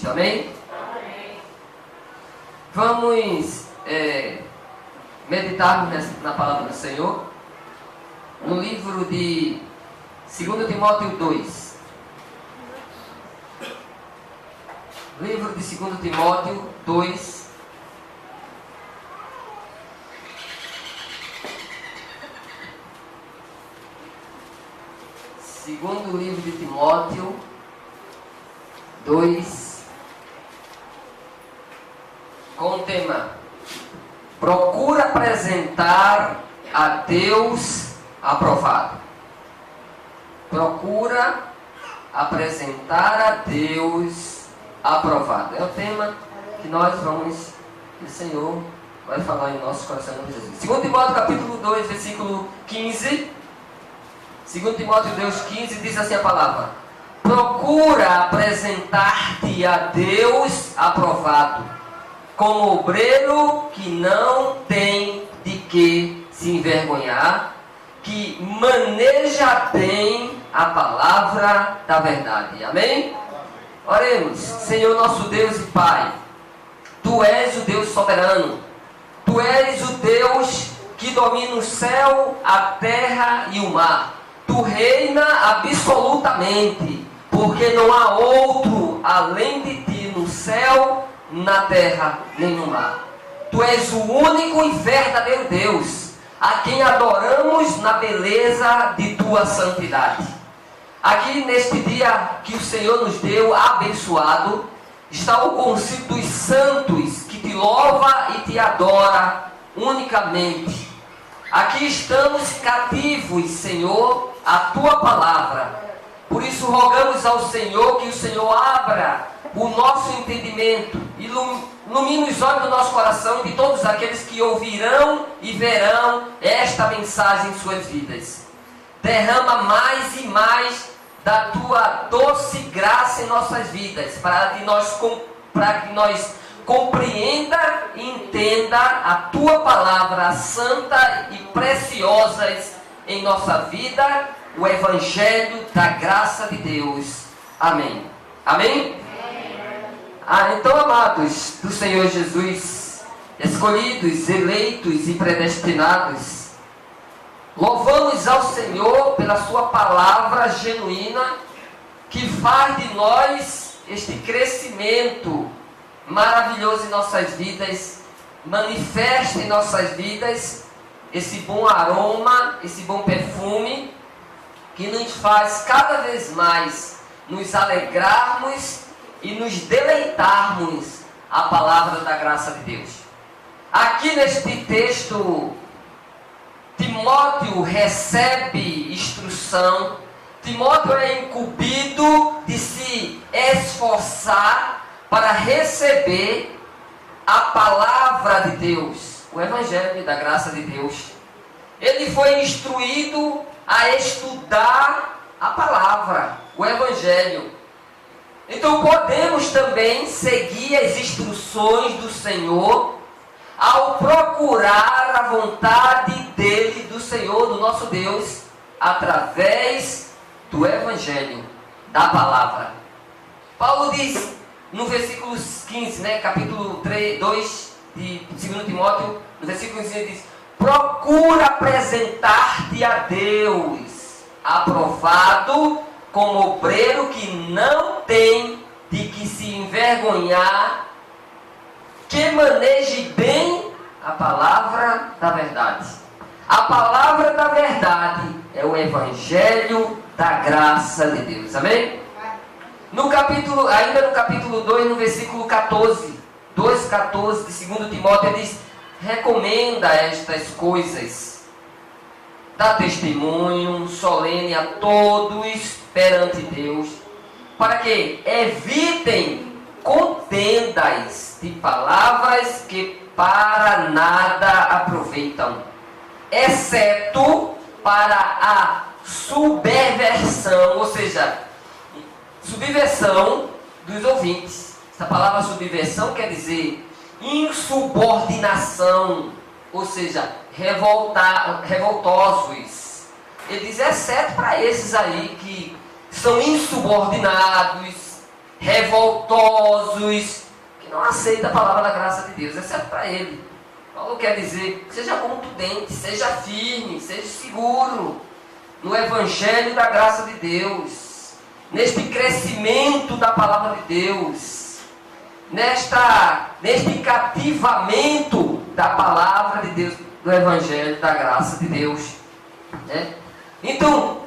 Cristo. Amém? Amém. Vamos meditar na palavra do Senhor no livro de 2 Timóteo 2. Livro de 2 Timóteo 2. Segundo livro de Timóteo 2, com o tema: procura apresentar a Deus aprovado. Procura apresentar a Deus aprovado. É o tema que nós vamos, que o Senhor vai falar em nosso coração de Jesus. 2 Timóteo capítulo 2, versículo 15. 2 Timóteo 2,15 diz assim a palavra: procura apresentar-te a Deus aprovado, como obreiro que não tem de que se envergonhar, que maneja bem a palavra da verdade. Amém? Oremos. Senhor nosso Deus e Pai, Tu és o Deus soberano, Tu és o Deus que domina o céu, a terra e o mar. Tu reina absolutamente, porque não há outro além de Ti no céu, na terra, nem no mar. Tu és o único e verdadeiro Deus, a quem adoramos na beleza de Tua santidade. Aqui neste dia que o Senhor nos deu, abençoado, está o concílio dos santos, que Te louva e Te adora unicamente. Aqui estamos cativos, Senhor, à Tua palavra. Por isso rogamos ao Senhor que o Senhor abra o nosso entendimento, ilumine os olhos do nosso coração de todos aqueles que ouvirão e verão esta mensagem em suas vidas. Derrama mais e mais da Tua doce graça em nossas vidas, para que nós compreenda e entenda a Tua palavra santa e preciosas em nossa vida, o Evangelho da graça de Deus. Amém. Amém? Então, amados do Senhor Jesus, escolhidos, eleitos e predestinados, louvamos ao Senhor pela Sua palavra genuína, que faz de nós este crescimento maravilhoso em nossas vidas, manifesta em nossas vidas esse bom aroma, esse bom perfume, que nos faz cada vez mais nos alegrarmos e nos deleitarmos a palavra da graça de Deus. Aqui neste texto, Timóteo recebe instrução. Timóteo é incumbido de se esforçar para receber a palavra de Deus, o Evangelho da graça de Deus. Ele foi instruído a estudar a palavra, o Evangelho. Então podemos também seguir as instruções do Senhor ao procurar a vontade dele, do Senhor, do nosso Deus, através do Evangelho, da palavra. Paulo diz no versículo 15, capítulo 2 de 2 Timóteo, no versículo 15 diz: procura apresentar-te a Deus aprovado, como obreiro que não tem de que se envergonhar, que maneje bem a palavra da verdade. A palavra da verdade é o Evangelho da graça de Deus. Amém? Ainda no capítulo 2, no versículo 14, 2,14 de 2 Timóteo, ele diz: recomenda estas coisas, dá testemunho solene a todos perante Deus, para que evitem contendas de palavras que para nada aproveitam, exceto para a subversão, ou seja, subversão dos ouvintes. Essa palavra subversão quer dizer insubordinação, ou seja, revoltosos. Ele diz, exceto para esses aí que são insubordinados, revoltosos, que não aceitam a palavra da graça de Deus, exceto para ele. Paulo quer dizer, seja contundente, seja firme, seja seguro no evangelho da graça de Deus, neste crescimento da palavra de Deus, neste cativamento da palavra de Deus, do evangelho da graça de Deus, né? Então,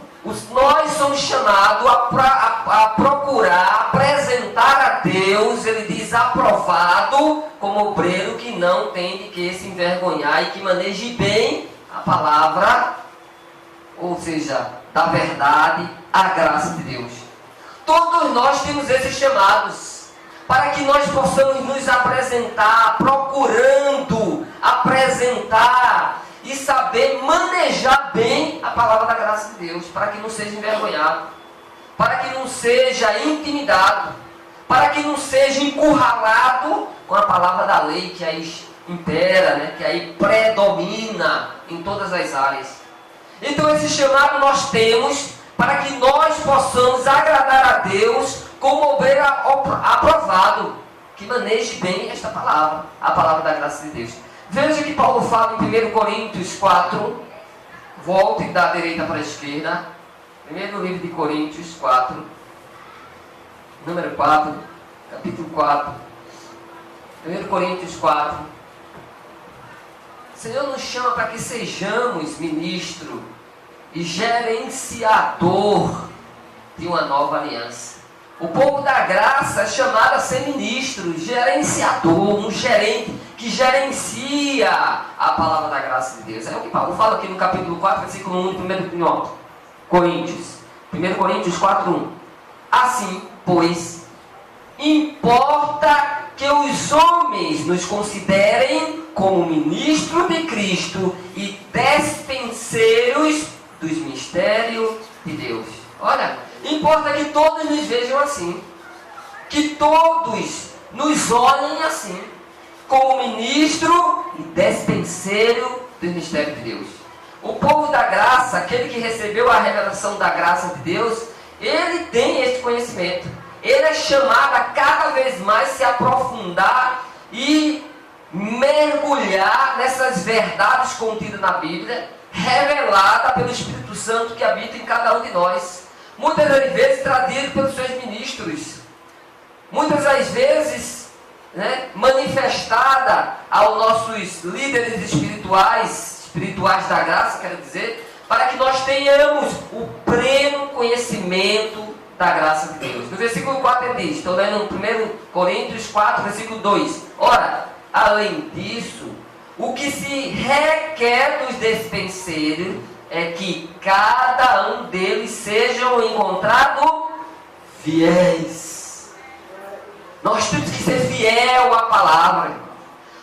nós somos chamados a procurar apresentar a Deus, ele diz, aprovado, como obreiro que não tem de que se envergonhar e que maneje bem a palavra, ou seja, da verdade, a graça de Deus. Todos nós temos esses chamados, para que nós possamos nos apresentar, procurando apresentar e saber manejar bem a palavra da graça de Deus, para que não seja envergonhado, para que não seja intimidado, para que não seja encurralado com a palavra da lei que aí impera, né, que aí predomina em todas as áreas. Então esse chamado nós temos para que nós possamos agradar a Deus como obreiro aprovado, que maneje bem esta palavra, a palavra da graça de Deus. Veja que Paulo fala em 1 Coríntios 4, volte da direita para a esquerda, primeiro livro de Coríntios 4, número 4, capítulo 4, 1 Coríntios 4. O Senhor nos chama para que sejamos ministro e gerenciador de uma nova aliança. O povo da graça é chamado a ser ministro, gerenciador, um gerente que gerencia a palavra da graça de Deus. É o que Paulo fala aqui no capítulo 4, versículo 1 de 1 Coríntios. 1 Coríntios 4, 1. Assim, pois, importa que os homens nos considerem como ministros de Cristo e despenseiros dos mistérios de Deus. Olha, importa que todos nos vejam assim, que todos nos olhem assim, como ministro e despenseiro dos mistérios de Deus. O povo da graça, aquele que recebeu a revelação da graça de Deus, ele tem este conhecimento. Ele é chamado a cada vez mais se aprofundar e mergulhar nessas verdades contidas na Bíblia, revelada pelo Espírito Santo que habita em cada um de nós. Muitas das vezes trazido pelos seus ministros. Muitas das vezes, né, manifestada aos nossos líderes espirituais da graça, quero dizer, para que nós tenhamos o pleno conhecimento da graça de Deus. No versículo 4 ele diz, estou lendo no 1 Coríntios 4, versículo 2. Ora, além disso, o que se requer dos despenseiros é que cada um deles sejam encontrados fiéis. Nós temos que ser fiel à palavra.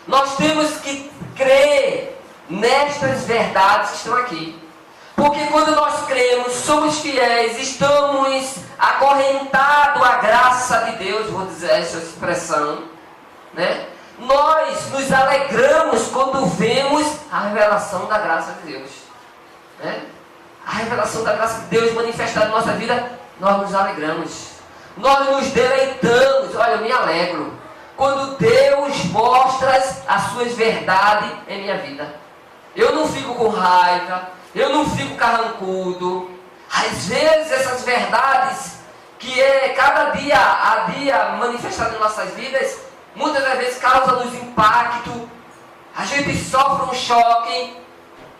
Nós temos que crer nestas verdades que estão aqui. Porque quando nós cremos, somos fiéis, estamos acorrentados à graça de Deus, vou dizer essa expressão, né? Nós nos alegramos quando vemos a revelação da graça de Deus, né? A revelação da graça de Deus manifestada na nossa vida, nós nos alegramos, nós nos deleitamos. Olha, eu me alegro quando Deus mostra as suas verdades em minha vida. Eu não fico com raiva, eu não fico carrancudo. Às vezes essas verdades que é cada dia a dia manifestadas em nossas vidas, muitas das vezes causam-nos impacto, a gente sofre um choque,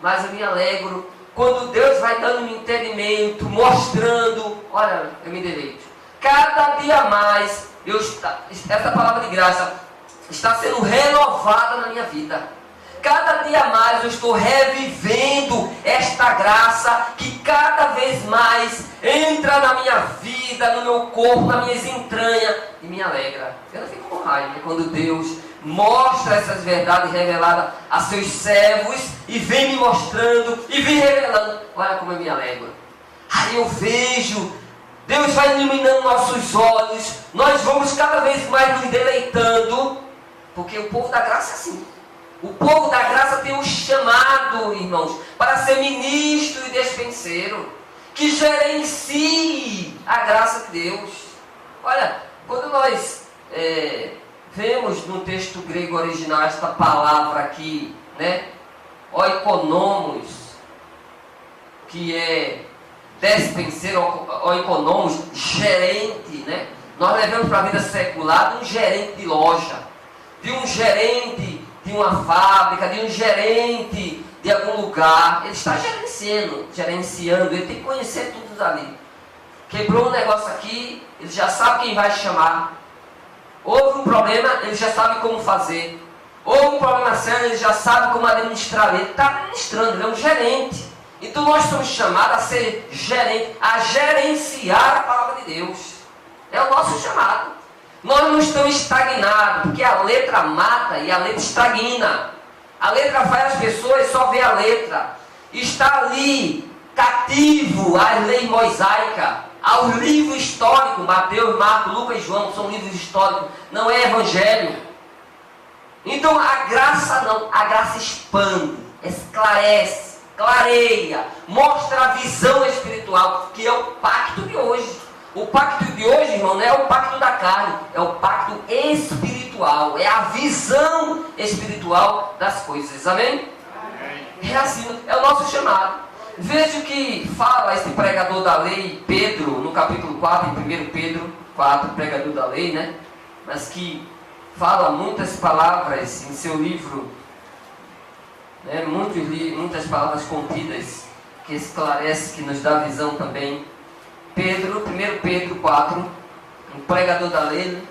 mas eu me alegro quando Deus vai dando um entendimento, mostrando, olha, eu me deleito. Cada dia mais, essa palavra de graça está sendo renovada na minha vida. Cada dia mais eu estou revivendo esta graça que cada vez mais entra na minha vida, no meu corpo, nas minhas entranhas e me alegra. Eu não fico com raiva quando Deus mostra essas verdades reveladas a seus servos e vem me mostrando e vem revelando. Olha como eu me alegro. Aí eu vejo, Deus vai iluminando nossos olhos, nós vamos cada vez mais nos deleitando, porque o povo da graça é assim. O povo da graça tem um chamado, irmãos, para ser ministro e despenseiro, que gerencie a graça de Deus. Olha, quando nós vemos no texto grego original esta palavra aqui, né? Oikonomos, que é despenseiro, oikonomos, gerente, né? Nós levamos para a vida secular de um gerente de loja, de um gerente de uma fábrica, de um gerente de algum lugar. Ele está gerenciando, ele tem que conhecer tudo dali. Quebrou um negócio aqui, ele já sabe quem vai chamar. Houve um problema, ele já sabe como fazer. Houve um problema sério, ele já sabe como administrar. Ele está administrando, ele é um gerente. Então nós somos chamados a ser gerente, a gerenciar a palavra de Deus. É o nosso chamado. Nós não estamos estagnados, porque a letra mata e a letra estagna. A letra faz as pessoas só ver a letra. Está ali, cativo às leis mosaicas, ao livro histórico. Mateus, Marcos, Lucas e João são livros históricos, não é evangelho. Então a graça não, a graça expande, esclarece, clareia, mostra a visão espiritual, que é o pacto de hoje. O pacto de hoje, irmão, não é o pacto da carne, é o pacto espiritual, é a visão espiritual das coisas, amém? É assim, é o nosso chamado. Veja o que fala este pregador da lei, Pedro, no capítulo 4, em 1 Pedro 4, pregador da lei, né? Mas que fala muitas palavras em seu livro, né? Muitas palavras contidas, que esclarece, que nos dá visão também. 1 Pedro 4, um pregador da lei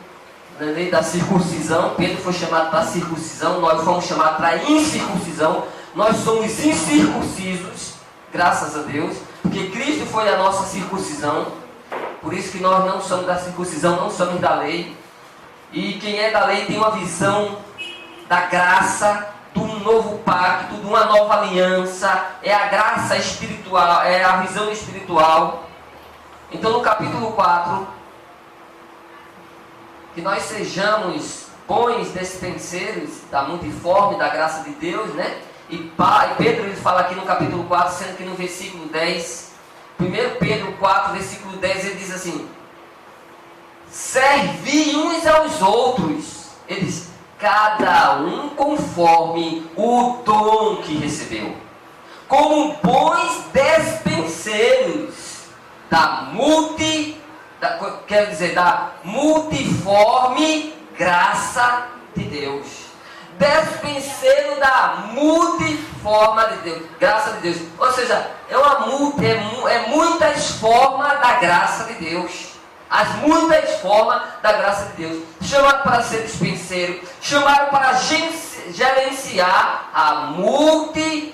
da circuncisão. Pedro foi chamado para a circuncisão, nós fomos chamados para a incircuncisão. Nós somos incircuncisos, graças a Deus, porque Cristo foi a nossa circuncisão. Por isso que nós não somos da circuncisão, não somos da lei. E quem é da lei tem uma visão da graça, de um novo pacto, de uma nova aliança. É a graça espiritual, é a visão espiritual. Então no capítulo 4, que nós sejamos bons dispenseiros da multiforme da graça de Deus, né? E Pedro ele fala aqui no capítulo 4, sendo que no versículo 10, 1 Pedro 4, versículo 10, ele diz assim: servi uns aos outros, ele diz, cada um conforme o dom que recebeu, como bons dispenseiros da multiforme graça de Deus. Despenseiro da multiforme de Deus, graça de Deus. Ou seja, é muitas formas da graça de Deus. As muitas formas da graça de Deus. Chamado para ser dispenseiro, chamado para gerenciar a multiforme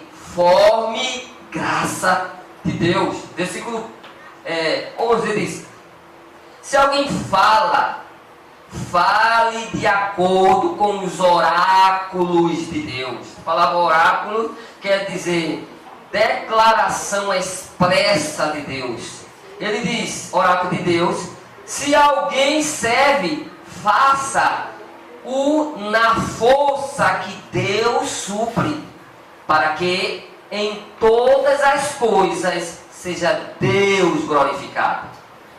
graça de Deus. Versículo 11 diz: se alguém fale de acordo com os oráculos de Deus. A palavra oráculo quer dizer declaração expressa de Deus. Ele diz, oráculo de Deus: se alguém serve, faça-o na força que Deus supre, para que em todas as coisas seja Deus glorificado,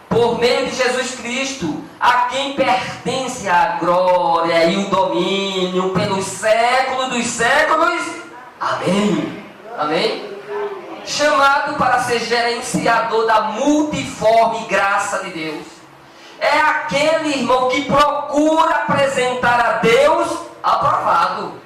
por meio de Jesus Cristo, a quem pertence a glória e o domínio pelos séculos dos séculos. Amém. Amém. Chamado para ser gerenciador da multiforme graça de Deus. É aquele irmão que procura apresentar a Deus aprovado.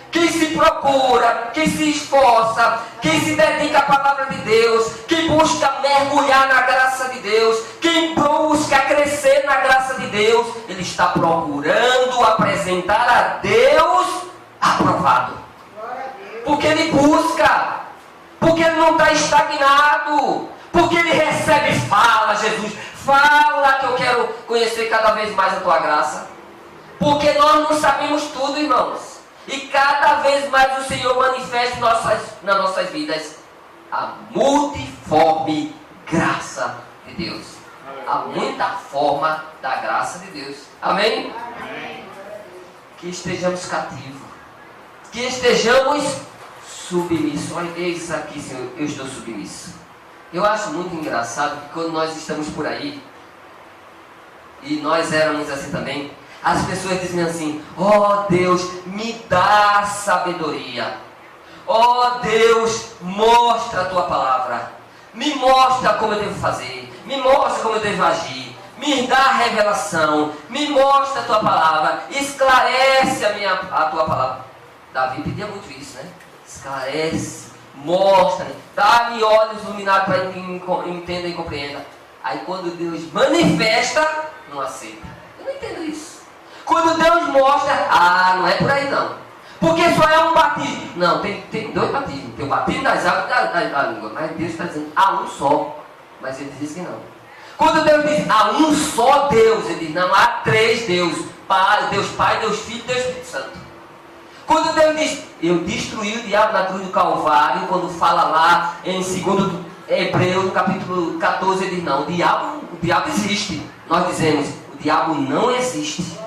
Quem se procura, quem se esforça, quem se dedica à palavra de Deus, quem busca mergulhar na graça de Deus, quem busca crescer na graça de Deus, ele está procurando apresentar a Deus aprovado. Porque ele busca, porque ele não está estagnado, porque ele recebe, fala Jesus, fala que eu quero conhecer cada vez mais a tua graça. Porque nós não sabemos tudo, irmãos. E cada vez mais o Senhor manifesta nas nossas vidas a multiforme graça de Deus. Há muita forma da graça de Deus. Amém? Amém. Que estejamos cativos. Que estejamos submissos. Olha, eis aqui, Senhor, eu estou submisso. Eu acho muito engraçado que quando nós estamos por aí, e nós éramos assim também, as pessoas diziam assim: ó Deus, me dá sabedoria. Ó Deus, mostra a tua palavra. Me mostra como eu devo fazer. Me mostra como eu devo agir. Me dá revelação. Me mostra a tua palavra. Esclarece a tua palavra. Davi pedia muito isso, né? Esclarece, mostra, dá-me olhos iluminados para que entenda e compreenda. Aí quando Deus manifesta, não aceita. Eu não entendo isso. Quando Deus mostra, não é por aí não. Porque só é um batismo. Não, tem dois batismos. Tem o batismo das águas e da língua. Mas Deus está dizendo, há um só. Mas ele diz que não. Quando Deus diz, há um só Deus, ele diz, não, há três deuses. Deus Pai, Deus Filho e Deus Espírito Santo. Quando Deus diz, eu destruí o diabo na cruz do Calvário, quando fala lá em 2 Hebreus, no capítulo 14, ele diz, não, o diabo existe. Nós dizemos, o diabo não existe.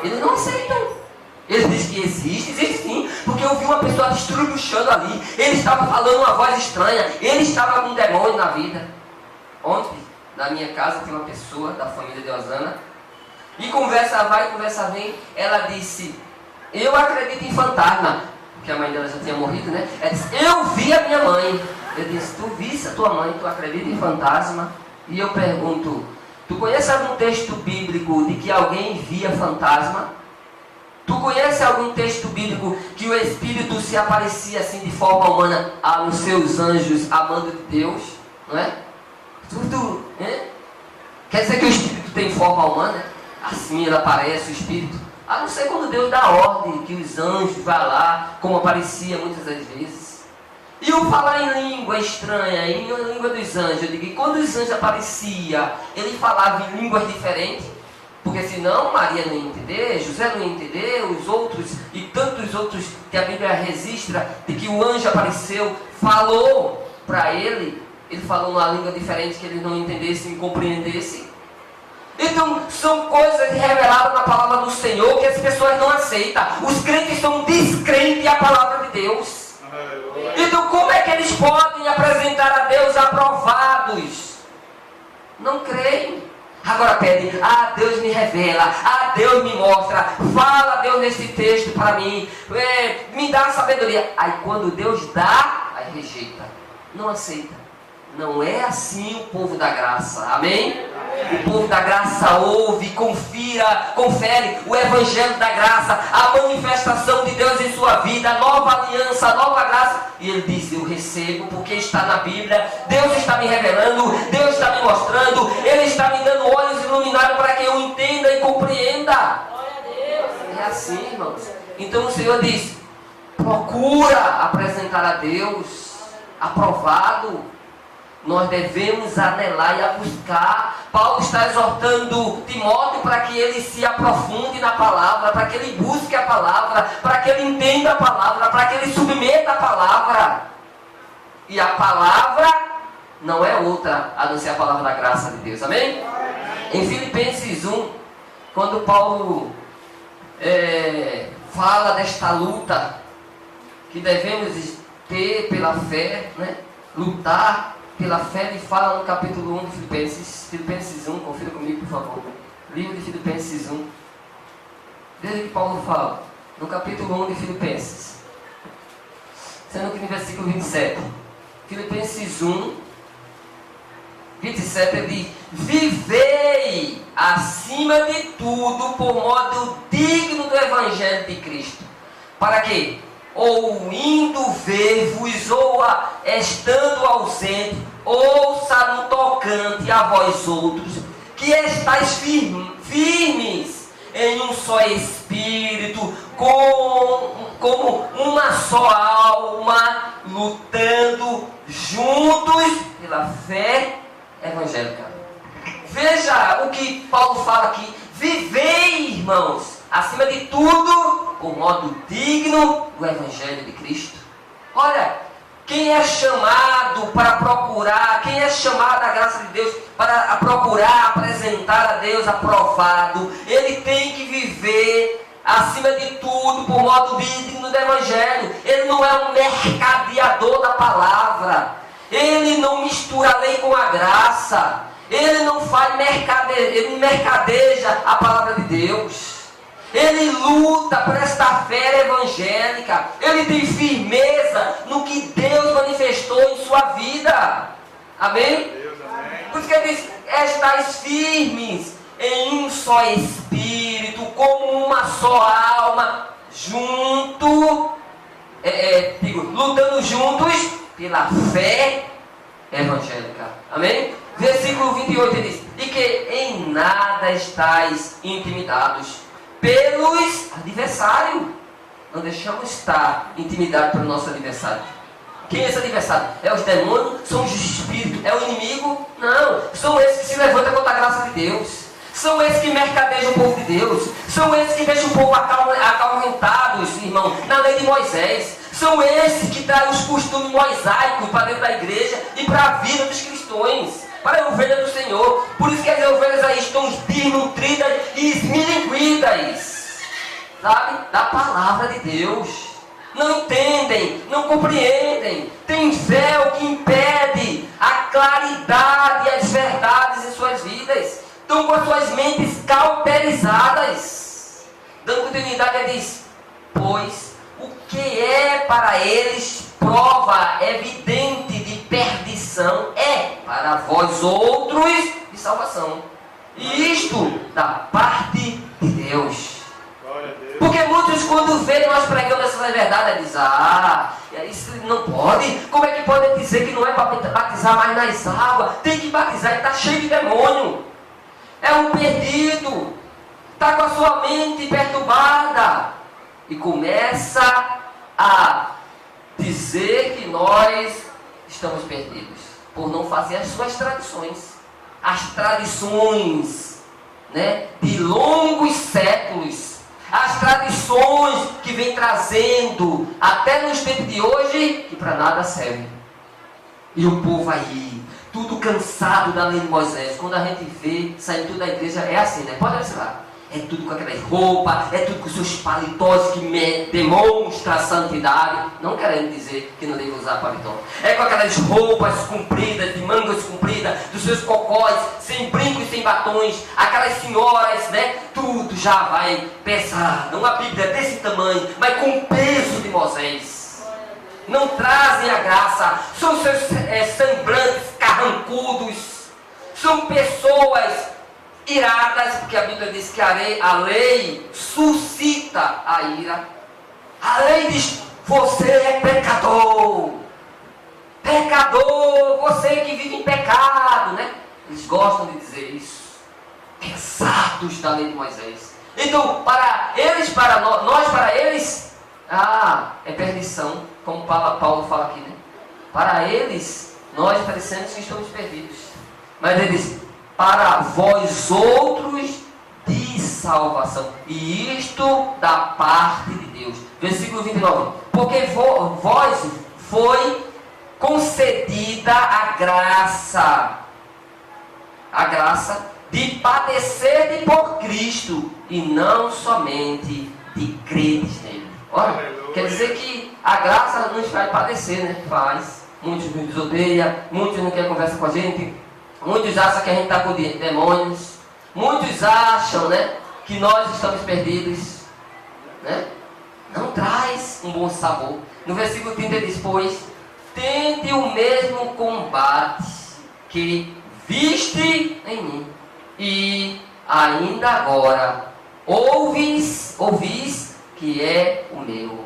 Eles não aceitam. Ele diz que existe sim, porque eu vi uma pessoa destruindo o chão ali. Ele estava falando uma voz estranha, ele estava com um demônio na vida. Ontem, na minha casa, tem uma pessoa da família de Osana, e conversa vai, conversa vem, ela disse, eu acredito em fantasma, porque a mãe dela já tinha morrido, né? Ela disse, eu vi a minha mãe. Eu disse, tu viste a tua mãe, tu acredita em fantasma? E eu pergunto, tu conhece algum texto bíblico de que alguém via fantasma? Tu conhece algum texto bíblico que o Espírito se aparecia assim de forma humana aos seus anjos, amando de Deus? Não é? Quer dizer que o Espírito tem forma humana? Assim ele aparece, o Espírito. A não ser quando Deus dá ordem, que os anjos vão lá, como aparecia muitas das vezes. E eu falar em língua estranha, em língua dos anjos, eu digo que quando os anjos apareciam, ele falava em línguas diferentes. Porque senão Maria não ia entender, José não ia entender, os outros e tantos outros que a Bíblia registra de que o anjo apareceu, falou para ele falou numa língua diferente que eles não entendessem e compreendessem. Então são coisas reveladas na palavra do Senhor que as pessoas não aceitam. Os crentes são descrentes à palavra de Deus. Então como é que eles podem apresentar a Deus aprovados? Não creem. Agora pedem, Deus me revela, Deus me mostra, fala Deus nesse texto para mim, me dá sabedoria. Aí quando Deus dá, aí rejeita, não aceita. Não é assim o povo da graça, amém? O povo da graça ouve, confere o evangelho da graça, a manifestação de Deus em sua vida, a nova aliança, a nova graça. E ele diz, eu recebo porque está na Bíblia, Deus está me revelando, Deus está me mostrando, Ele está me dando olhos iluminados para que eu entenda e compreenda. Glória a Deus. É assim, irmãos. Então o Senhor diz, procura apresentar a Deus aprovado. Nós devemos anelar e a buscar. Paulo está exortando Timóteo para que ele se aprofunde na palavra, para que ele busque a palavra, para que ele entenda a palavra, para que ele submeta a palavra. E a palavra não é outra a não ser a palavra da graça de Deus, amém? Em Filipenses 1, quando Paulo fala desta luta que devemos ter pela fé, né? Lutar pela fé, ele fala no capítulo 1 de Filipenses 1, confira comigo por favor, livro de Filipenses 1, desde que Paulo fala, no capítulo 1 de Filipenses, sendo que no versículo 27, Filipenses 1, 27, ele diz, vivei acima de tudo por modo digno do Evangelho de Cristo, para quê? Ou indo ver-vos, ou estando ausente, ouça no tocante a vós outros, que estáis firmes em um só espírito, como uma só alma, lutando juntos pela fé evangélica. Veja o que Paulo fala aqui, vivei, irmãos, acima de tudo, por modo digno do Evangelho de Cristo. Olha, quem é chamado para procurar, quem é chamado à graça de Deus para procurar apresentar a Deus aprovado, ele tem que viver acima de tudo por modo digno do Evangelho. Ele não é um mercadeador da palavra, ele não mistura a lei com a graça. Ele não faz ele não mercadeja a palavra de Deus. Ele luta por esta fé evangélica. Ele tem firmeza no que Deus manifestou em sua vida. Amém? Deus, amém. Por isso que ele diz: estais firmes em um só espírito, como uma só alma, lutando juntos pela fé evangélica. Amém? Versículo 28 ele diz: e que em nada estáis intimidados pelos adversários. Não deixamos estar intimidados pelo nosso adversário. Quem é esse adversário? É os demônios? São os espíritos? É o inimigo? Não. São esses que se levantam contra a graça de Deus. São esses que mercadejam o povo de Deus. São esses que deixam o povo acalentados, irmão, na lei de Moisés. São esses que trazem os costumes mosaicos para dentro da igreja e para a vida dos cristãos, para a ovelha do Senhor. Por isso que as ovelhas aí estão desnutridas e esmilinguidas, sabe? Da palavra de Deus. Não entendem, não compreendem. Tem véu que impede a claridade e as verdades em suas vidas. Estão com as suas mentes cauterizadas. Dando continuidade, ele diz: pois o que é para eles prova evidente de perdição é para vós outros de salvação. E isto da parte de Deus. Glória a Deus. Porque muitos, quando veem nós pregando essas verdades, dizem: isso não pode. Como é que pode dizer que não é para batizar mais nas águas? Tem que batizar, ele está cheio de demônio. É um perdido. Está com a sua mente perturbada. E começa a dizer que nós estamos perdidos por não fazer as suas tradições. As tradições, né, de longos séculos. As tradições que vem trazendo até nos tempos de hoje, que para nada serve. E o povo aí, tudo cansado da lei de Moisés. Quando a gente vê saindo tudo da igreja, é assim, né? Pode observar. É tudo com aquelas roupas, é tudo com seus paletós que demonstram a santidade. Não querendo dizer que não deve usar paletó. É com aquelas roupas compridas, de mangas compridas, dos seus cocós, sem brincos, sem batons. Aquelas senhoras, né? Tudo já vai pesado. Uma Bíblia desse tamanho, mas com o peso de Moisés. Não trazem a graça. São seus semblantes carrancudos. São pessoas iradas, porque a Bíblia diz que a lei suscita a ira. A lei diz: você é pecador. Pecador, você que vive em pecado, né? Eles gostam de dizer isso. Pesados da lei de Moisés. Então, para eles, para nós, para eles, é perdição, como Paulo fala aqui, né? Para eles, nós parecemos que estamos perdidos. Mas ele diz: para vós outros de salvação. E isto da parte de Deus. Versículo 29. Porque vós foi concedida a graça de padecer por Cristo, e não somente de creres nele. Olha, quer dizer que a graça nos faz padecer, né? Faz. Muitos nos odeiam, muitos não querem conversar com a gente. Muitos acham que a gente está com demônios. Muitos acham, né, que nós estamos perdidos, né? Não traz um bom sabor. No versículo 30 diz: pois tende o mesmo combate que viste em mim, e ainda agora ouvis que é o meu.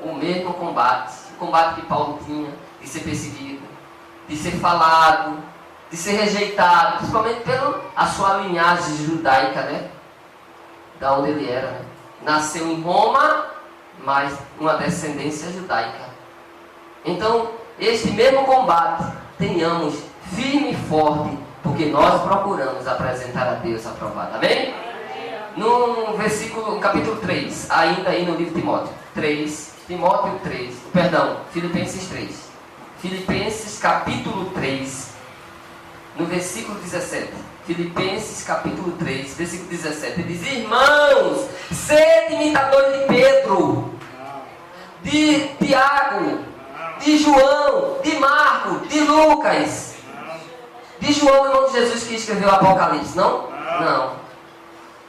O mesmo combate. O combate que Paulo tinha de ser perseguido, de ser falado, de ser rejeitado, principalmente pela sua linhagem judaica, né? Da onde ele era, né? Nasceu em Roma, mas uma descendência judaica. Então, este mesmo combate, tenhamos firme e forte, porque nós procuramos apresentar a Deus aprovado. Amém? No capítulo 3, ainda aí no livro de Filipenses 3. Filipenses capítulo 3, no versículo 17. Filipenses capítulo 3, versículo 17. Ele diz: irmãos, sede imitadores de Pedro, de Tiago, de João, de Marcos, de Lucas, De João, irmão de Jesus, que escreveu o Apocalipse, não? Não.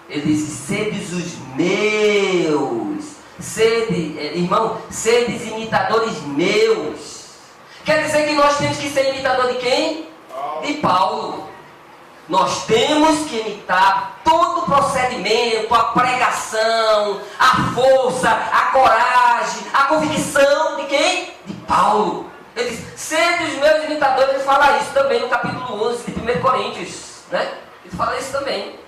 Ele disse, sedes os meus. Irmão, sedes imitadores meus. Quer dizer que nós temos que ser imitador de quem? De Paulo. Nós temos que imitar todo o procedimento, a pregação, a força, a coragem, a convicção de quem? De Paulo. Ele diz, sede os meus imitadores. Ele fala isso também no capítulo 11 de 1 Coríntios, né? Ele fala isso também.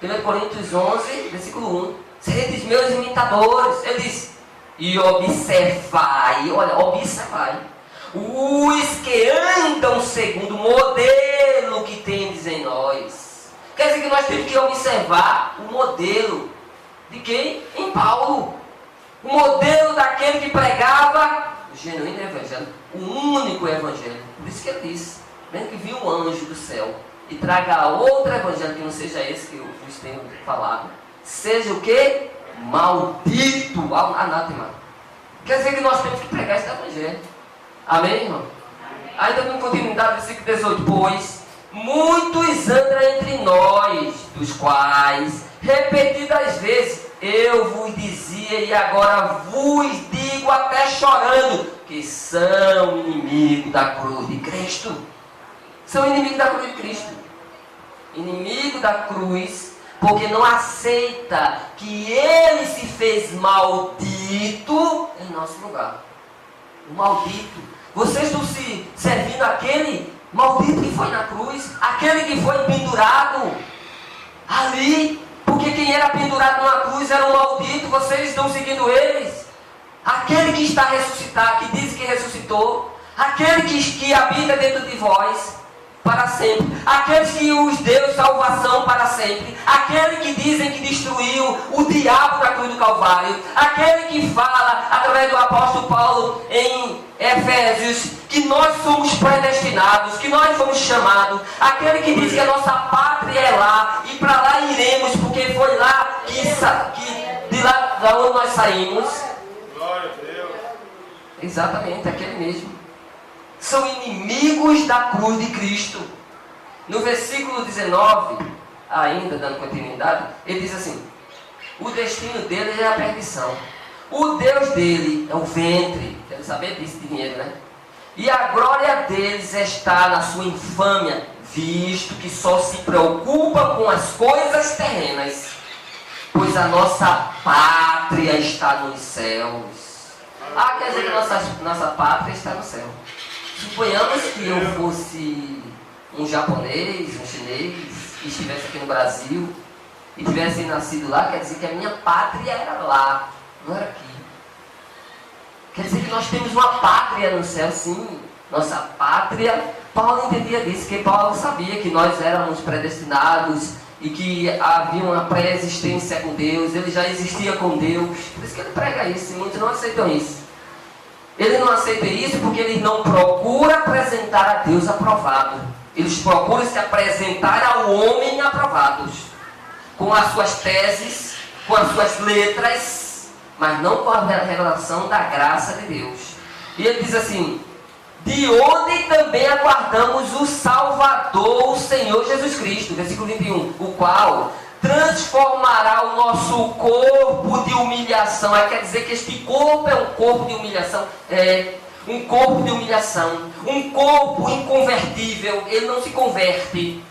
1 Coríntios 11, versículo 1. Sede os meus imitadores. Ele diz, e observai, olha, observai, os que andam segundo o modelo que tendes em nós. Quer dizer que nós temos que observar o modelo de quem? Em Paulo. O modelo daquele que pregava o genuíno evangelho, o único evangelho. Por isso que ele disse, mesmo que viu um anjo do céu e traga outro evangelho que não seja esse que eu vos tenho falado, seja o que? Maldito, anátema. Quer dizer que nós temos que pregar esse evangelho. Amém, irmão? Aí dando continuidade, versículo 18. Pois muitos andam entre nós, dos quais, repetidas vezes, eu vos dizia e agora vos digo até chorando, que são inimigos da cruz de Cristo. São inimigos da cruz de Cristo. Inimigo da cruz, porque não aceita que ele se fez maldito em nosso lugar. O maldito. Vocês estão se servindo aquele maldito que foi na cruz, aquele que foi pendurado ali, porque quem era pendurado na cruz era um maldito. Vocês estão seguindo eles. Aquele que está ressuscitado, que diz que ressuscitou, aquele que habita dentro de vós para sempre, aqueles que os deu salvação para sempre, aquele que dizem que destruiu o diabo da cruz do Calvário, aquele que fala através do apóstolo Paulo em Efésios que nós somos predestinados, que nós fomos chamados, aquele que diz que a nossa pátria é lá e para lá iremos, porque foi lá que de lá da onde nós saímos. Glória a Deus. Exatamente, aquele mesmo. São inimigos da cruz de Cristo. No versículo 19, ainda dando continuidade, ele diz assim, o destino dele é a perdição. O Deus dele é o ventre. Quero saber disso, dinheiro, né? E a glória deles está na sua infâmia, visto que só se preocupam com as coisas terrenas, pois a nossa pátria está nos céus. Quer dizer que nossa pátria está no céu. Suponhamos que eu fosse um japonês, um chinês, e estivesse aqui no Brasil, e tivesse nascido lá, quer dizer que a minha pátria era lá, não era aqui. Quer dizer que nós temos uma pátria no céu, sim. Nossa pátria, Paulo entendia disso, que Paulo sabia que nós éramos predestinados e que havia uma pré-existência com Deus, ele já existia com Deus. Por isso que ele prega isso, e muitos não aceitam isso. Ele não aceita isso porque ele não procura apresentar a Deus aprovado. Eles procuram se apresentar ao homem aprovados, com as suas teses, com as suas letras, mas não com a revelação da graça de Deus. E ele diz assim, de onde também aguardamos o Salvador, o Senhor Jesus Cristo, versículo 21, o qual transformará o nosso corpo de humilhação. Aí quer dizer que este corpo é um corpo de humilhação, um corpo de humilhação, um corpo inconvertível, ele não se converte,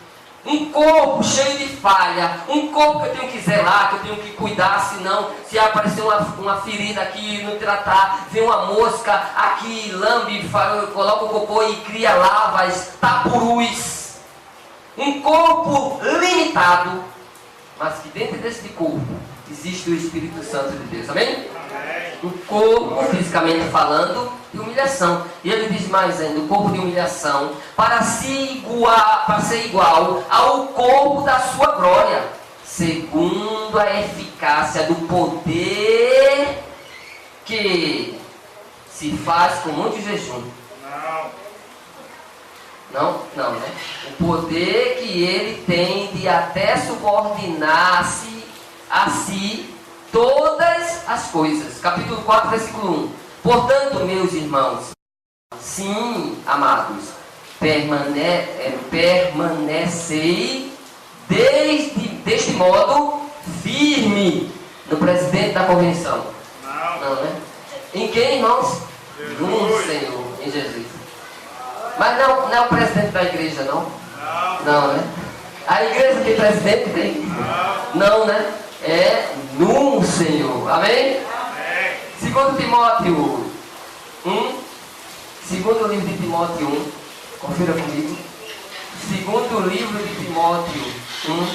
um corpo cheio de falha, um corpo que eu tenho que zelar, que eu tenho que cuidar, senão se aparecer uma ferida aqui, não tratar, vem uma mosca aqui, lambe, coloca o cocô e cria lavas, tapurus, um corpo limitado, mas que dentro desse corpo existe o Espírito Santo de Deus, amém? Um corpo, fisicamente falando, de humilhação. E ele diz mais ainda, o corpo de humilhação, para ser igual ao corpo da sua glória, segundo a eficácia do poder que se faz com muito jejum. Não, né? O poder que ele tem de até subordinar-se a si todas as coisas. Capítulo 4, versículo 1. Portanto, meus irmãos, sim, amados, permanecei deste modo firme no presidente da convenção. Não, né? Em quem, irmãos? No Senhor, em Jesus. Mas não é o presidente da igreja, não? Não, né? A igreja tem presidente? Tem? Não, né? É no Senhor. Amém? Segundo Timóteo 1. Segundo livro de Timóteo 1. Confira comigo. Segundo livro de Timóteo 1.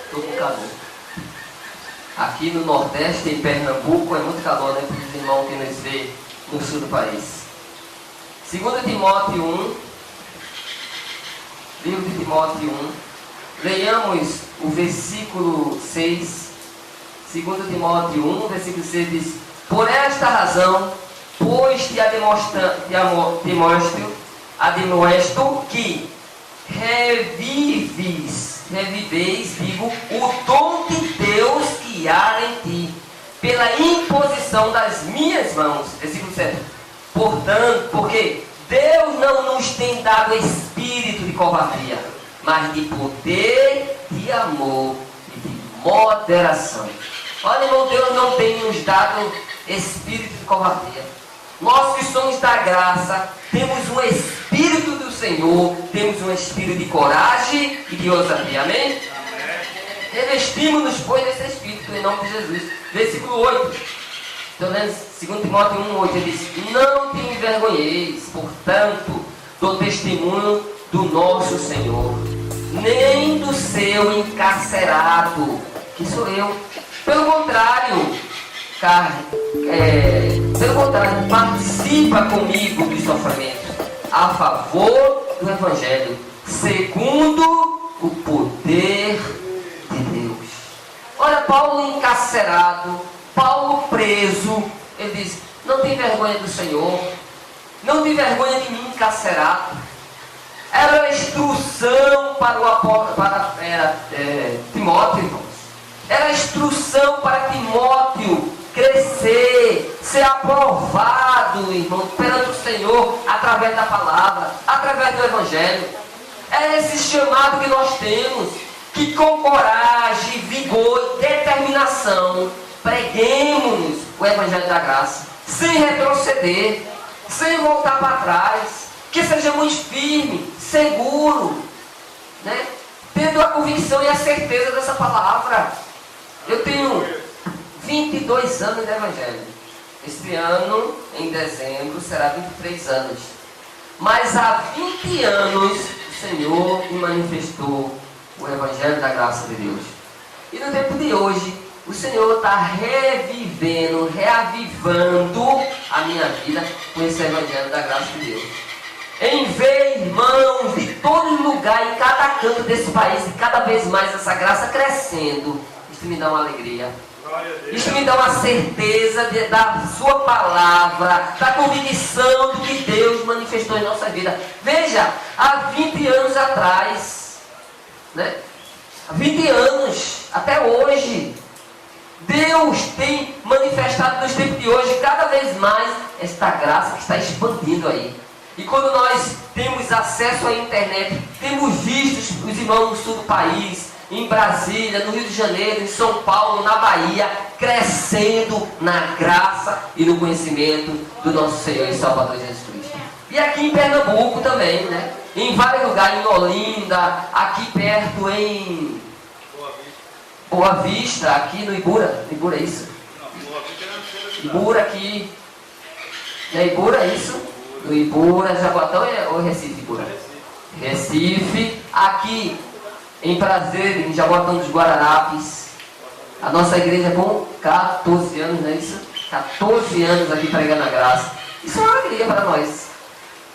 Estou com calor. Aqui no Nordeste, em Pernambuco, é muito calor, né? Para os irmãos que nos vê no sul do país. Segundo Timóteo 1. Livro de Timóteo 1. Leiamos o versículo 6. Segundo Timóteo 1, versículo 6 diz: por esta razão, pois te admoesto que reviveis, digo, o dom de Deus que há em ti, pela imposição das minhas mãos. Versículo 7. Portanto, porque Deus não nos tem dado espírito de covardia, mas de poder, de amor e de moderação. Olha, irmão, Deus não tem nos dado espírito de covardia. Nós que somos da graça, temos um espírito do Senhor, temos um espírito de coragem e de ousadia. Amém? Revestimos-nos, pois, desse espírito, em nome de Jesus. Versículo 8. Estou lendo 2 Timóteo 1,8. Ele diz: não te envergonheis, portanto, do testemunho do nosso Senhor, nem do seu encarcerado, que sou eu. Pelo contrário, participa comigo dos sofrimentos a favor do Evangelho, segundo o poder de Deus. Olha, Paulo encarcerado, Paulo preso, ele diz: não tem vergonha do Senhor, não tem vergonha de mim encarcerado. Era a instrução para Timóteo, irmãos. Era a instrução para Timóteo crescer, ser aprovado, irmão, perante o Senhor, através da palavra, através do Evangelho. É esse chamado que nós temos, que com coragem, vigor e determinação preguemos o Evangelho da graça, sem retroceder, sem voltar para trás, que sejamos firmes, seguros, né? Tendo a convicção e a certeza dessa palavra. Eu tenho 22 anos de Evangelho. Este ano, em dezembro, será 23 anos. Mas há 20 anos o Senhor me manifestou o Evangelho da graça de Deus. E no tempo de hoje, o Senhor está reavivando a minha vida com esse Evangelho da graça de Deus. Em ver, irmãos, de todo lugar, em cada canto desse país, e cada vez mais essa graça crescendo, isso me dá uma alegria. Isso me dá uma certeza da sua palavra, da convicção do que Deus manifestou em nossa vida. Veja, há 20 anos atrás, né? Há 20 anos, até hoje, Deus tem manifestado nos tempos de hoje, cada vez mais, esta graça que está expandindo aí. E quando nós temos acesso à internet, temos visto os irmãos no sul do país, em Brasília, no Rio de Janeiro, em São Paulo, na Bahia, crescendo na graça e no conhecimento do nosso Senhor e Salvador Jesus Cristo. E aqui em Pernambuco também, né? Em vários lugares, em Olinda, aqui perto em Boa Vista, aqui no Ibura. Ibura é isso? Ibura aqui. É Ibura é isso? No Ibura, Jaboatão ou Recife, Ibura? Recife, aqui em Prazer, em Jaboatão dos Guararapes. A nossa igreja é com 14 anos, não é isso? 14 anos aqui pregando a graça. Isso é uma alegria para nós.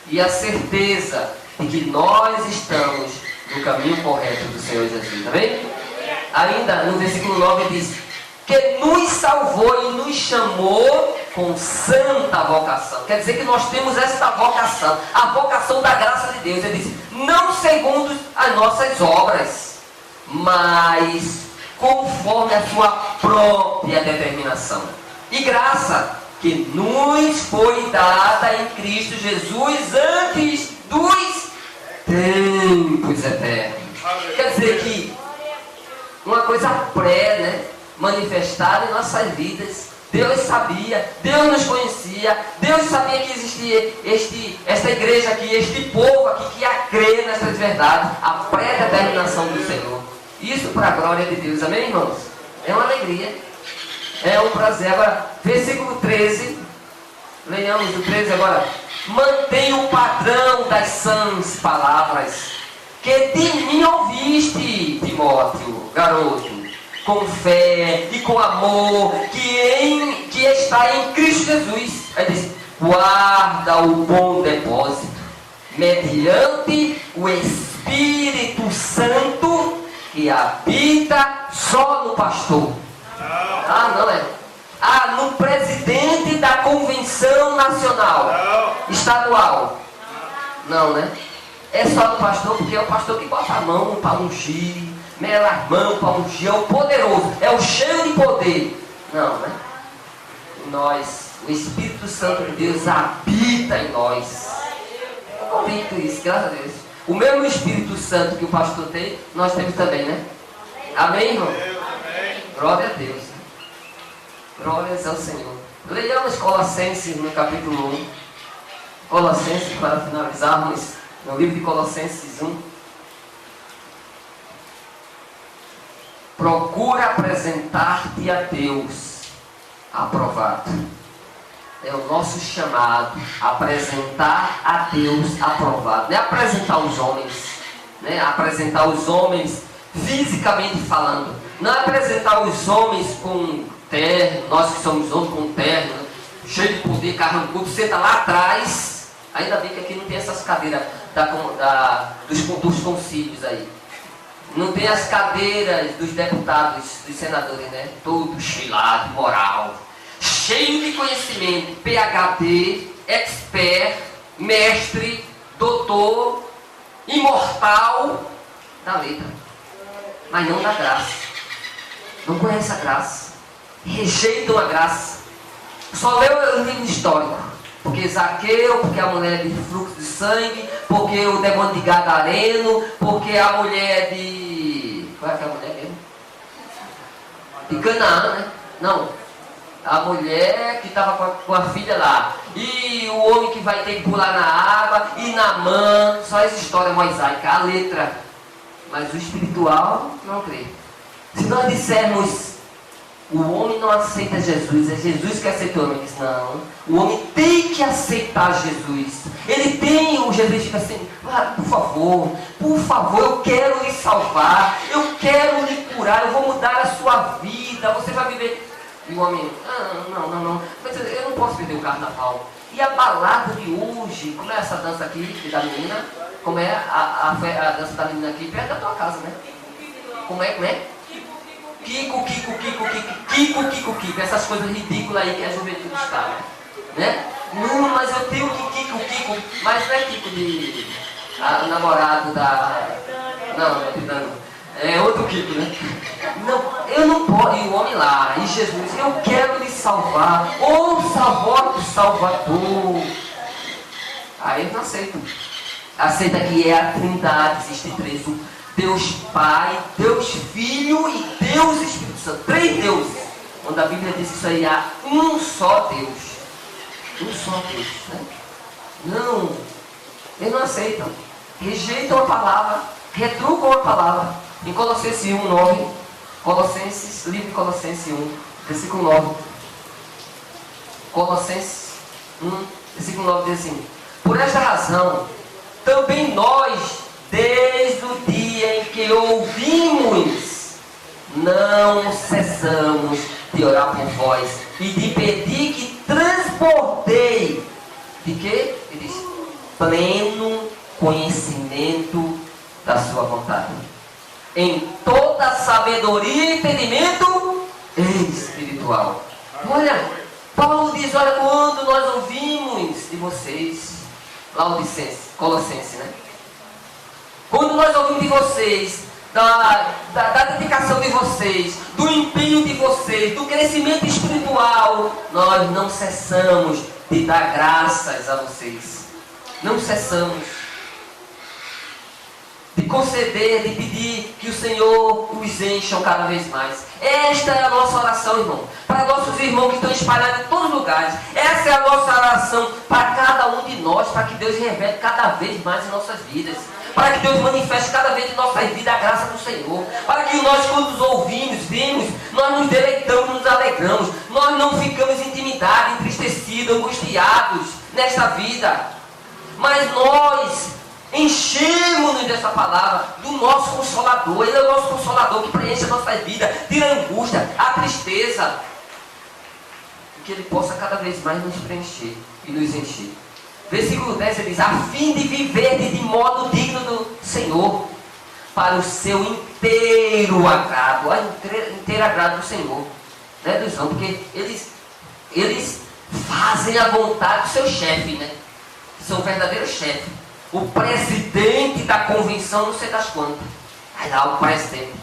E a certeza de que nós estamos no caminho correto do Senhor Jesus, tá vendo? Ainda no versículo 9 diz: que nos salvou e nos chamou com santa vocação. Quer dizer que nós temos esta vocação, a vocação da graça de Deus. Ele diz: não segundo as nossas obras, mas conforme a sua própria determinação. E graça que nos foi dada em Cristo Jesus antes dos tempos eternos. Quer dizer que uma coisa manifestada em nossas vidas. Deus sabia, Deus nos conhecia, Deus sabia que existia esta igreja aqui, este povo aqui que ia crer nessas verdades, a pré-determinação do Senhor. Isso para a glória de Deus, amém, irmãos? É uma alegria, é um prazer. Agora, versículo 13, leiamos o 13 agora. Mantém o padrão das sãs palavras que de mim ouviste, Timóteo, garoto, com fé e com amor que está em Cristo Jesus. Aí diz: guarda o bom depósito mediante o Espírito Santo que habita só no pastor. No presidente da convenção nacional, estadual. Não, né? É só no pastor, porque é o pastor que bota a mão para ungir, mela as mãos para ungir, é o poderoso, é o cheio de poder. Não, né? Nós, o Espírito Santo de Deus habita em nós. Eu convicto isso, graças a Deus. O mesmo Espírito Santo que o pastor tem, nós temos também, né? Amém, irmão? Glória a Deus. Glórias ao Senhor. Leiamos Colossenses no capítulo 1. Colossenses, para finalizarmos, no livro de Colossenses 1. Procura apresentar-te a Deus aprovado. É o nosso chamado, apresentar a Deus aprovado. Não é apresentar os homens, né? Apresentar os homens fisicamente falando. Não é apresentar os homens com terno, nós que somos homens com terno, né? Cheio de poder, carrancudo, senta lá atrás. Ainda bem que aqui não tem essas cadeiras dos concílios aí. Não tem as cadeiras dos deputados, dos senadores, né? Todo chilado, moral, cheio de conhecimento, PhD, expert, mestre, doutor, imortal da letra, mas não da graça. Não conhece a graça, rejeitam a graça. Só leu o livro histórico, porque Zaqueu, porque a mulher de fluxo de sangue, porque o demônio de Gadareno, porque a mulher de... Qual é aquela mulher mesmo? De Canaã, né? Não, a mulher que estava com a filha lá, e o homem que vai ter que pular na água, e Naamã, só essa história mosaica, a letra, mas o espiritual não crê. Se nós dissermos, o homem não aceita Jesus, é Jesus que aceita o homem, diz, não, o homem tem que aceitar Jesus. Ele tem, o Jesus fica assim, por favor, eu quero lhe salvar, eu quero lhe curar, eu vou mudar a sua vida, você vai viver. E o homem, não, mas eu não posso perder o carnaval. E a balada de hoje, como é essa dança aqui da menina? Como é a dança da menina aqui, perto da tua casa, né? Como é? Kiko, essas coisas ridículas aí que a juventude está, né? Não, mas eu tenho que Kiko, mas não é Kiko de namorado da... Não, é outro Kiko, né? Não, eu não posso, e o homem lá, e Jesus, eu quero lhe salvar, ouça a voz do Salvador. Aí eles não aceitam. Aceita que é a Trindade, existe três, Deus Pai, Deus Filho e Deus Espírito Santo. Três deuses. Quando a Bíblia diz que isso aí há um só Deus. Um só Deus, né? Não, eles não aceitam. Rejeitam a palavra, retrucam a palavra. Em Colossenses 1, 9, livro de Colossenses 1, versículo 9. Colossenses 1, versículo 9 diz assim: por esta razão, também nós, desde o dia em que ouvimos, não cessamos de orar por vós e de pedir que transbordei de quê? Ele diz, pleno conhecimento da sua vontade, em toda sabedoria e entendimento espiritual. Olha, Paulo diz, olha, quando nós ouvimos de vocês, Colossenses, né? Quando nós ouvimos de vocês da dedicação de vocês, do empenho de vocês, do crescimento espiritual, nós não cessamos de dar graças a vocês. Não cessamos de conceder, de pedir que o Senhor os encha cada vez mais. Esta é a nossa oração, irmão. Para nossos irmãos que estão espalhados em todos os lugares. Essa é a nossa oração para cada um de nós, para que Deus revele cada vez mais em nossas vidas. Para que Deus manifeste cada vez em nossas vidas a graça do Senhor. Para que nós, quando os ouvimos, vimos, nós nos deleitamos, nos alegramos. Nós não ficamos intimidados, entristecidos, angustiados nesta vida. Mas nós enchemos-nos dessa palavra do nosso Consolador. Ele é o nosso Consolador que preenche a nossa vida, tira a angústia, a tristeza. E que Ele possa cada vez mais nos preencher e nos encher. Versículo 10 ele diz: a fim de viver de modo digno do Senhor, para o seu inteiro agrado. O inteiro agrado do Senhor, né, dos homens, porque eles fazem a vontade do seu chefe, né? São o verdadeiro chefe. O presidente da convenção, não sei das quantas. Aí lá o presidente.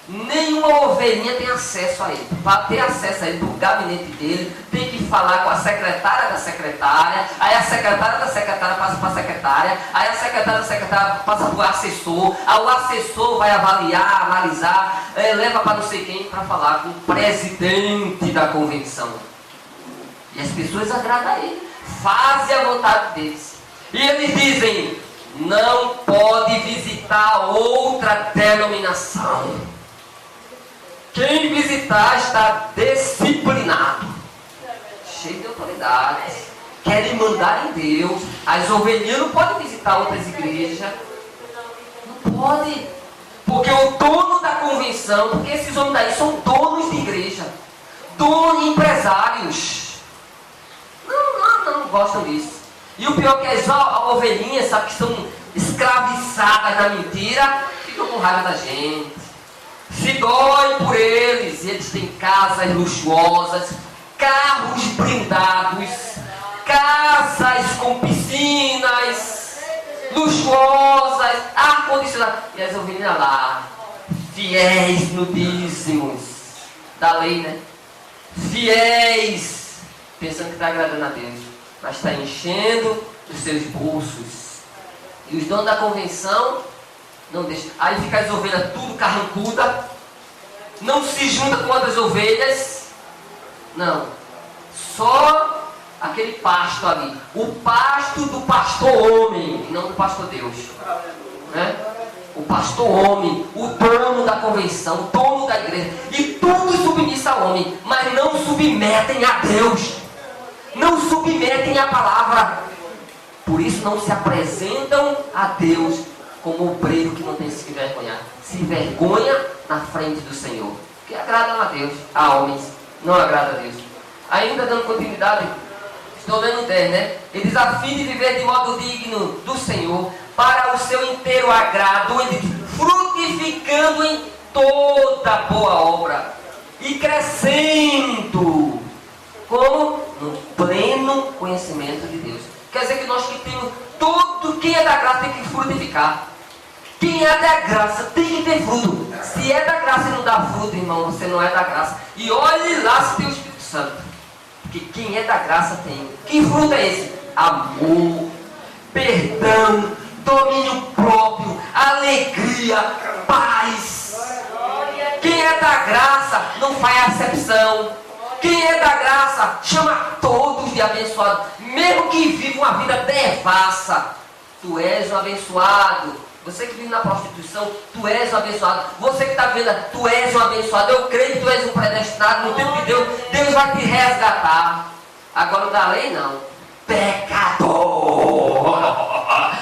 Nenhuma ovelhinha tem acesso a ele. Para ter acesso a ele, do gabinete dele, tem que falar com a secretária da secretária. Aí a secretária da secretária passa para a secretária. Aí a secretária da secretária passa para o assessor. Aí o assessor vai avaliar, analisar, leva para não sei quem para falar com o presidente da convenção. E as pessoas agradam a ele, fazem a vontade deles. E eles dizem: não pode visitar outra denominação. Quem visitar está disciplinado, cheio de autoridades, querem mandar em Deus. As ovelhinhas não podem visitar outras igrejas, não pode, porque o dono da convenção, porque esses homens daí são donos de igreja, donos, empresários, não gostam disso. E o pior é que as ovelhinhas, sabe, que são escravizadas na mentira, ficam com raiva da gente, se dói por eles. E eles têm casas luxuosas, carros blindados, casas com piscinas luxuosas, ar-condicionado. E as ovelhinhas lá, fiéis no dízimos da lei, né? Fiéis, pensando que está agradando a Deus, mas está enchendo os seus bolsos. E os donos da convenção não deixam. Aí fica as ovelhas tudo carrancuda, não se junta com outras ovelhas, não, só aquele pasto ali, o pasto do pastor homem, e não do pastor Deus, né? O pastor homem, o dono da convenção, o dono da igreja, e tudo submissa ao homem, mas não submetem a Deus, não submetem a palavra. Por isso não se apresentam a Deus como obreiro que não tem que se envergonhar. Se envergonha na frente do Senhor, que agrada a Deus, a homens, não agrada a Deus. Ainda dando continuidade, estou lendo 10, né? Ele diz: a fim de viver de modo digno do Senhor, para o seu inteiro agrado, frutificando em toda boa obra e crescendo como no pleno conhecimento de Deus. Quer dizer que nós que temos tudo, quem é da graça tem que frutificar. Quem é da graça tem que ter fruto. Se é da graça e não dá fruto, irmão, você não é da graça. E olhe lá se tem o Espírito Santo. Porque quem é da graça tem. Que fruto é esse? Amor, perdão, domínio próprio, alegria, paz. Quem é da graça não faz acepção. Quem é da graça chama todos de abençoado, mesmo que viva uma vida devassa. Tu és um abençoado. Você que vive na prostituição, tu és um abençoado. Você que está vendo, tu és um abençoado. Eu creio que tu és um predestinado. No tempo de Deus, Deus vai te resgatar. Agora o da lei não. Pecador.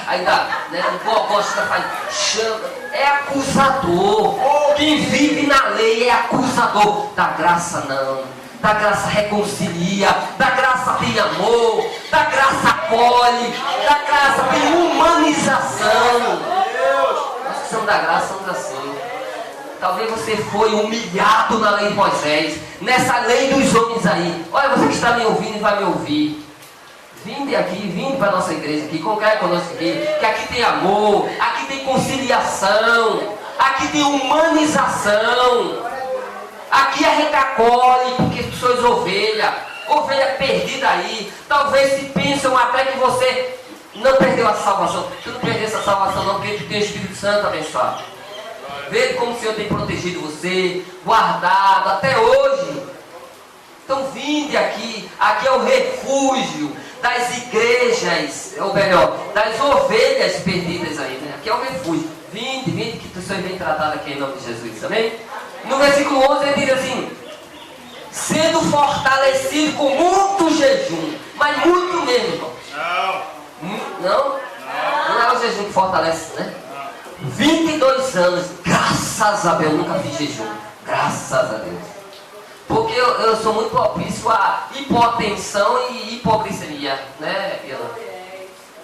Ainda, né? O gosta faz chama. É acusador. Quem vive na lei é acusador. Da graça não. Da graça reconcilia, da graça tem amor, da graça acolhe, da graça tem humanização. Nós que somos da graça somos assim. Talvez você foi humilhado na lei de Moisés, nessa lei dos homens aí. Olha, você que está me ouvindo e vai me ouvir. Vinde aqui, vinde para a nossa igreja aqui, congrega conosco aqui, que aqui tem amor, aqui tem conciliação, Aqui tem humanização. Aqui a gente acolhe porque tu sois ovelha perdida aí. Talvez se pensam até que você não perdeu a salvação. Tu não perdeu essa salvação não, porque tu tem o Espírito Santo abençoado. Vê como o Senhor tem protegido você, guardado até hoje. Então vinde aqui. Aqui é o refúgio das igrejas, ou melhor, das ovelhas perdidas aí, né? Aqui é o refúgio. Vinde que tu sois bem tratado aqui em nome de Jesus, amém? No versículo 11 ele diz assim: sendo fortalecido com muito jejum, mas muito mesmo, irmão. Não é o jejum que fortalece, né? 22 anos, graças a Deus, nunca fiz jejum, graças a Deus. Porque eu sou muito propício a hipotensão e hipoglicemia, né, Piana?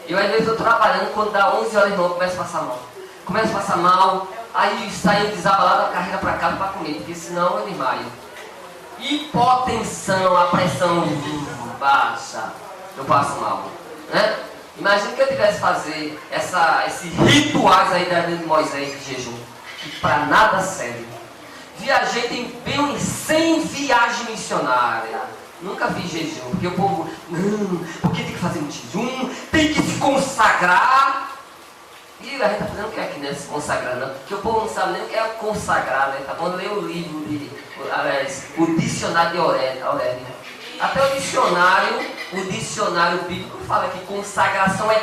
Eu às vezes estou trabalhando, quando dá 11 horas, irmão, começo a passar mal, aí saio desabalado, carrega para casa para comer, porque senão eu desmaio. Hipotensão, a pressão baixa, eu passo mal, né? Imagina que eu tivesse fazer esses rituais aí da lei de Moisés de jejum, que para nada serve. Viajei, tem bem uns 100 viagens missionárias. Nunca fiz jejum, porque o povo, não, porque tem que fazer um jejum, tem que se consagrar. E a gente está fazendo o que aqui, né? Se consagrar, não. Porque o povo não sabe nem o que é consagrar, né? Tá bom ler o livro, o dicionário de Aurélio. Até o dicionário bíblico fala que consagração é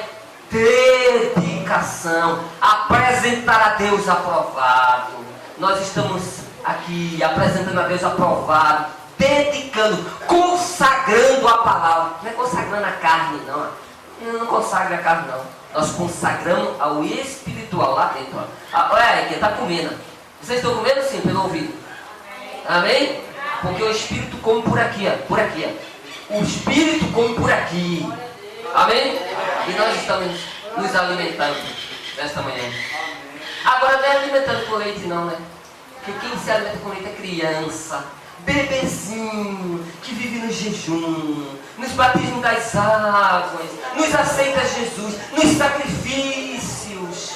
dedicação, apresentar a Deus aprovado. Nós estamos aqui apresentando a Deus aprovado, dedicando, consagrando a palavra. Não é consagrando a carne, não. Não consagra a carne, não. Nós consagramos ao espiritual lá dentro. Olha aí, quem está comendo. Vocês estão comendo sim, pelo ouvido. Amém? Porque o Espírito come por aqui, ó. Por aqui, ó. O Espírito come por aqui. Amém? E nós estamos nos alimentando nesta manhã. Agora não é alimentando com leite não, né? Porque quem se alimenta com leite é criança, bebezinho, que vive no jejum, nos batismos das águas, nos aceita Jesus, nos sacrifícios.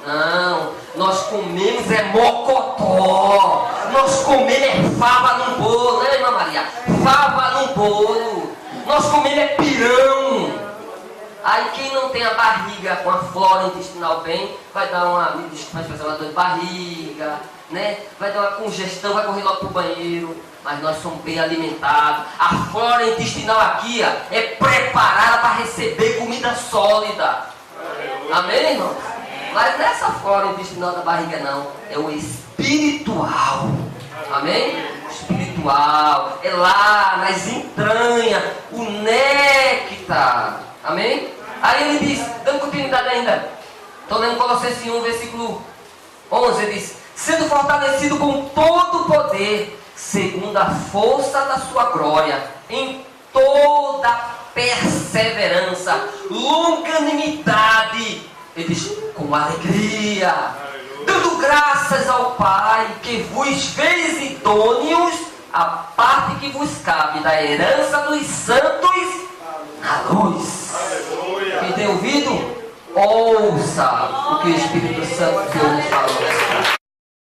Não, nós comemos é mocotó, nós comemos é fava no bolo, né, irmã Maria? Fava no bolo, nós comemos é pirão. Aí quem não tem a barriga com a flora intestinal bem, vai dar uma dor de barriga, né? Vai dar uma congestão, vai correr logo pro banheiro. Mas nós somos bem alimentados. A flora intestinal aqui, ó, é preparada para receber comida sólida. Amém, irmão? Mas não é essa flora intestinal da barriga não, é o espiritual. Amém? Espiritual, é lá nas entranhas, o néctar. Amém? Aí ele diz, dando continuidade ainda, estou lendo Colossenses 1, versículo 11, ele diz: sendo fortalecido com todo o poder, segundo a força da sua glória, em toda perseverança, longanimidade, ele diz, com alegria, dando graças ao Pai, que vos fez idôneos a parte que vos cabe da herança dos santos na luz. Quem tem ouvido, ouça o que o Espírito Santo Deus nos falou.